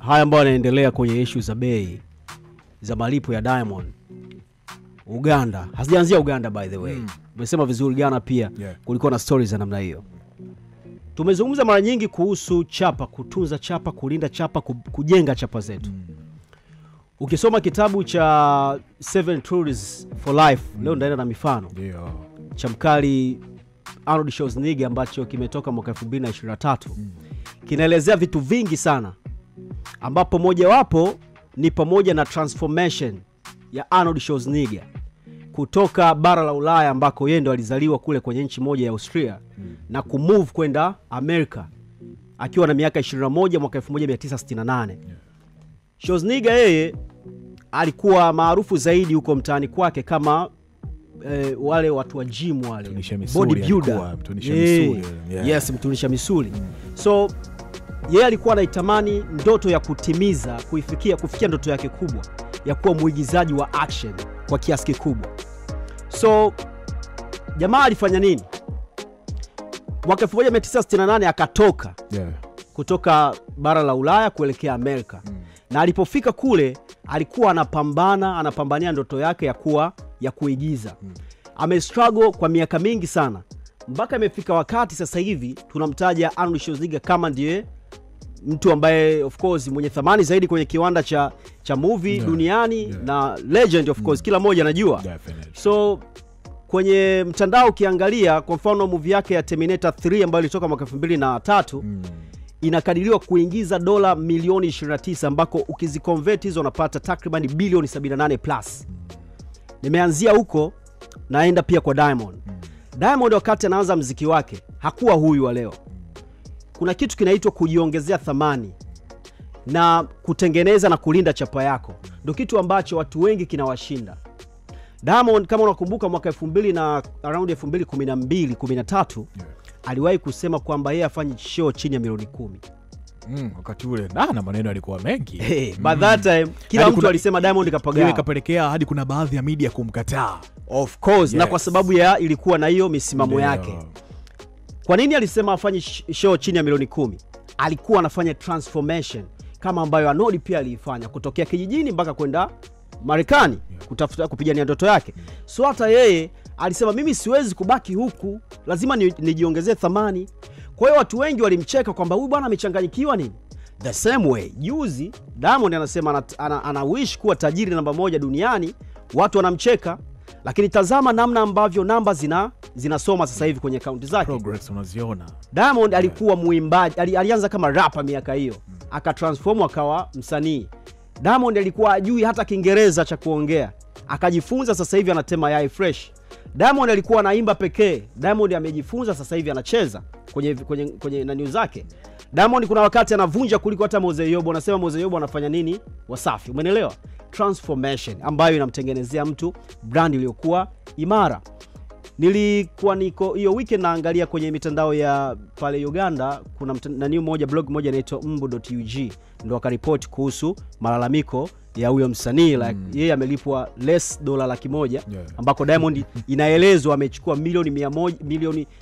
haya ambayo yanaendelea kwenye issue za bei za malipo ya Diamond Uganda, hazijaanzia Uganda by the way. Umesema vizuri, Ghana pia kulikuwa na stories za namna hiyo. Tumezungumza mara nyingi kuhusu chapa, kutunza chapa, kulinda chapa, kujenga chapa zetu. Ukisoma kitabu cha 7 Truths for Life, leo ndaenda na mifano. Cha mkali Arnold Schwarzenegger ambacho kimetoka mwaka 2023. Kinaelezea vitu vingi sana, ambapo moja wapo ni pamoja na transformation ya Arnold Schwarzenegger kutoka bara la Ulaya ambako yeye ndo alizaliwa kule kwenye nchi moja ya Austria na kumove kwenda Amerika akiwa na miaka 21 mwaka 1968. Schwarzenegger yeye alikuwa maarufu zaidi huko mtaani kwake kama wale watu wa gym, wale bodybuilder, yes, mtunisha misuli. So yeye alikuwa anaitamani ndoto ya kutimiza, kufikia ndoto yake kubwa ya kuwa muigizaji wa action kwa kiasi kikubwa. So jamaa alifanya nini? Mwaka 1968 akatoka kutoka bara la Ulaya kuelekea Amerika. Na alipofika kule alikuwa anapambania ndoto yake ya kuigiza. Amestruggle kwa miaka mingi sana mpaka imefika wakati sasa hivi tunamtaja Arnold Schwarzenegger kama ndiye mtu ambaye of course mwenye thamani zaidi kwenye kiwanda cha movie duniani na legend of course kila mmoja anajua. So kwenye mtandao ukiangalia kwa mfano movie yake ya Terminator 3 ambayo ilitoka mwaka 2003 inakadiriwa kuingiza dola milioni 29 ambako ukiziconvert hizo unapata takriban bilioni 78 plus. Nimeanzia huko naenda pia kwa Diamond. Diamond wakati anaanza muziki wake hakuwa huyu wa leo. Kuna kitu kinaitwa kujiongezea thamani na kutengeneza na kulinda chapa yako. Ndio kitu ambacho watu wengi kinawashinda. Diamond kama unakumbuka mwaka 2000 na around 2012-13 aliwahi kusema kwamba yeye afanye show chini ya milioni 10. Wakati ule na maneno yalikuwa mengi. By that time kila mtu alisema Diamond kapagawa. Ile kapelekea hadi kuna baadhi ya media kumkataa. Of course, na kwa sababu ya ilikuwa na hiyo misimamo yake. Kwa nini alisema afanye show chini ya milioni 10? Alikuwa anafanya transformation kama ambayo Arnold pia alifanya kutokea kijijini mpaka kwenda Marekani kutafuta kupigania ndoto yake. So hata yeye alisema mimi siwezi kubaki huku, lazima nijiongezee thamani. Kwa hiyo watu wengi walimcheka kwamba huyu bwana amechanganyikiwa nini. The same way juzi Diamond anasema ana wish kuwa tajiri namba 1 duniani, watu wanamcheka, lakini tazama namna ambavyo namba zinasoma sasa hivi kwenye account zake. Progress unaziona. Diamond alikuwa muimbaji, alianza kama rapper miaka hiyo, akatransform akawa msanii. Diamond alikuwa ajui hata Kiingereza cha kuongea, akajifunza sasa hivi anatema yai fresh. Diamond alikuwa anaimba pekee, Diamond amejifunza sasa hivi anacheza kwenye na news zake. Diamond kuna wakati anavunja kuliko hata Mzee Yobo, anasema Mzee Yobo anafanya nini Wasafi. Umeelewa? Transformation ambayo inamtengenezea mtu brand iliyokuwa imara. Nilikuwa niko hiyo weekend naangalia kwenye mitandao ya pale Uganda, kuna nani moja blog moja inaitwa mbu.ug ndio akaripoti kuhusu malalamiko ya huyo msanii like yeye amelipwa less $100,000 ambako Diamond inaelezwa amechukua milioni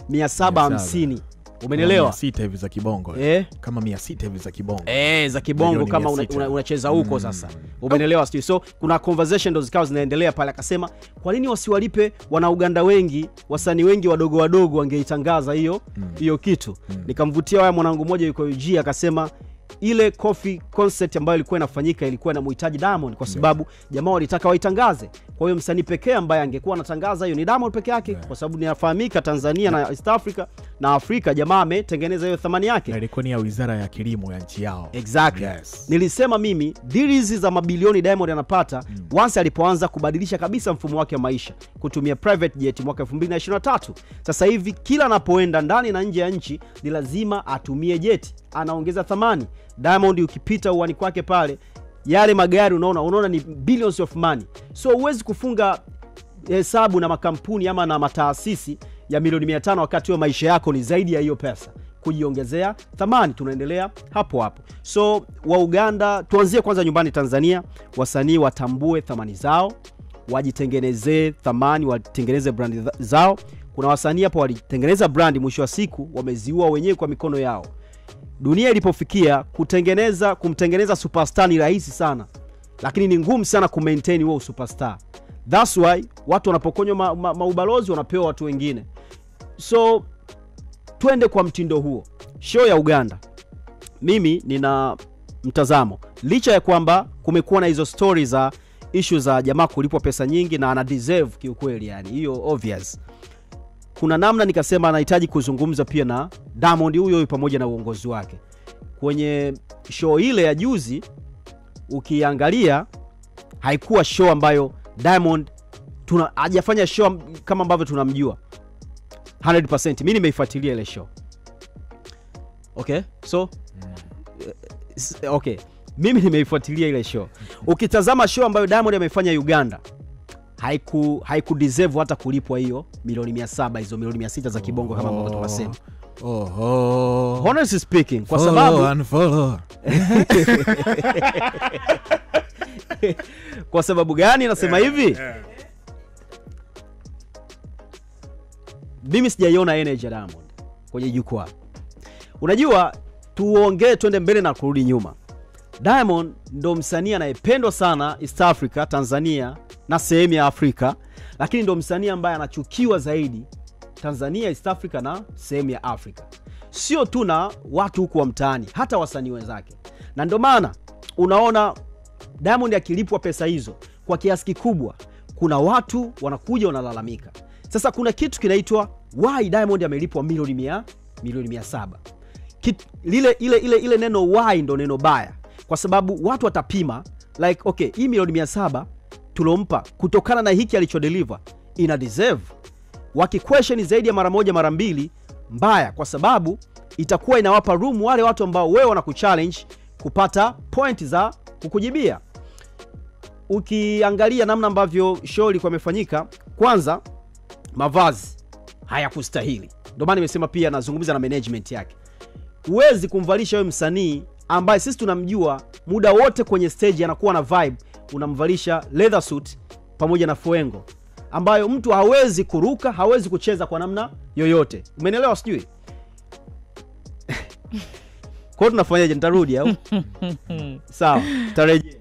750. Umeelewa? 600 hivi za kibongo. Kama 600 hivi za kibongo. Za kibongo kama unacheza huko sasa. Umeelewa sio? So kuna conversation ndo zikao zinaendelea pale, akasema kwa nini wasiwalipe wana Uganda wengi, wasanii wengi wadogo wangeitangaza hiyo kitu. Nikamvutia waya mwanangu mmoja yuko UG akasema ile coffee concert ambayo ilikuwa inafanyika ilikuwa inamhitaji Diamond kwa sababu jamaa walitaka waitangaze. Kwa hiyo msanii pekee ambaye angekuwa anatangaza hiyo ni Diamond peke yake kwa sababu ninafahamika Tanzania na East Africa na Afrika jamaa ametengeneza hiyo thamani yake. Na ilikuwa ni ya Wizara ya Kilimo ya nchi yao. Exactly. Nilisema mimi deals za mabilioni Diamond anapata once alipoanza kubadilisha kabisa mfumo wake wa maisha kutumia private jet mwaka 2023. Sasa hivi kila anapoenda ndani na nje ya nchi ni lazima atumie jet, anaongeza thamani. Diamond ukipita uwani kwake pale yale magari unaona ni billions of money. So huwezi kufunga hesabu na makampuni ama na mataasisi ya milioni 500 wakati wa maisha yako ni zaidi ya hiyo pesa. Kujiongezea thamani, tunaendelea hapo. So wa Uganda, tuanzie kwanza nyumbani Tanzania, wasanii watambue thamani zao, wajitengenezee thamani, watengeneze brand zao. Kuna wasanii hapo walitengeneza brand, mwisho wa siku wameziua wenyewe kwa mikono yao. dunia ilipofikia kumtengeneza superstar ni rahisi sana, lakini ni ngumu sana kumaintain huo superstar. That's why watu wanapokonywa maubalozi wanapewa watu wengine. So twende kwa mtindo huo. Show ya Uganda, mimi nina mtazamo, licha ya kwamba kumekuwa na hizo stories za issue za jamaa kulipwa pesa nyingi na ana deserve kiukweli, yani hiyo obvious. Kuna namna nikasema anahitaji kuzungumza pia na Diamond huyo pamoja na uongozi wake. Kwenye show ile ya juzi ukiangalia haikuwa show ambayo Diamond hajafanya show kama ambavyo tunamjua 100%. Mimi nimeifuatilia ile show. Okay? So okay. Mimi nimeifuatilia ile show. Ukitazama show ambayo Diamond amefanya Uganda, haiku deserve hata kulipwa hiyo milioni 700, hizo milioni 600 za kibongo kama ambavyo tunasema. Honestly speaking, kwa sababu kwa sababu gani nasema hivi? Mimi sijaiona energy ya Diamond kwenye jukwaa. Unajua, twende mbele na kurudi nyuma. Diamond ndo msanii anayependwa sana East Africa, Tanzania na sehemu ya Afrika, lakini ndo msanii ambaye anachukiwa zaidi Tanzania, East Africa na sehemu ya Afrika. Sio tu na watu huko wa mtaani, hata wasanii wenzake. Na ndo maana unaona Diamond akilipwa pesa hizo kwa kiasi kikubwa, kuna watu wanakuja wanalalamika. Sasa kuna kitu kinaitwa why Diamond amelipwa milioni 700. Ile neno why ndo neno baya, kwa sababu watu watapima like okay, hii milioni 700 tulompa kutokana na hiki alichodeliver ina deserve. Wakiquestion zaidi ya mara moja mara mbili, mbaya, kwa sababu itakuwa inawapa room wale watu ambao wewe wanakuchallenge kupata point za kukujibia. Ukiangalia namna ambavyo show ilikuwa imefanyika, kwanza mavazi hayakustahili. Ndio maana nimesema pia nazungumza na management yake. Huwezi kumvalisha wewe msanii ambaye sisi tunamjua muda wote kwenye stage anakuwa na vibe, unamvalisha leather suit pamoja na fuengo ambayo mtu hawezi kuruka, hawezi kucheza kwa namna yoyote. Umeelewa sijui? Kwa tunafanyaje? Nitarudi au? Sawa, tarejea.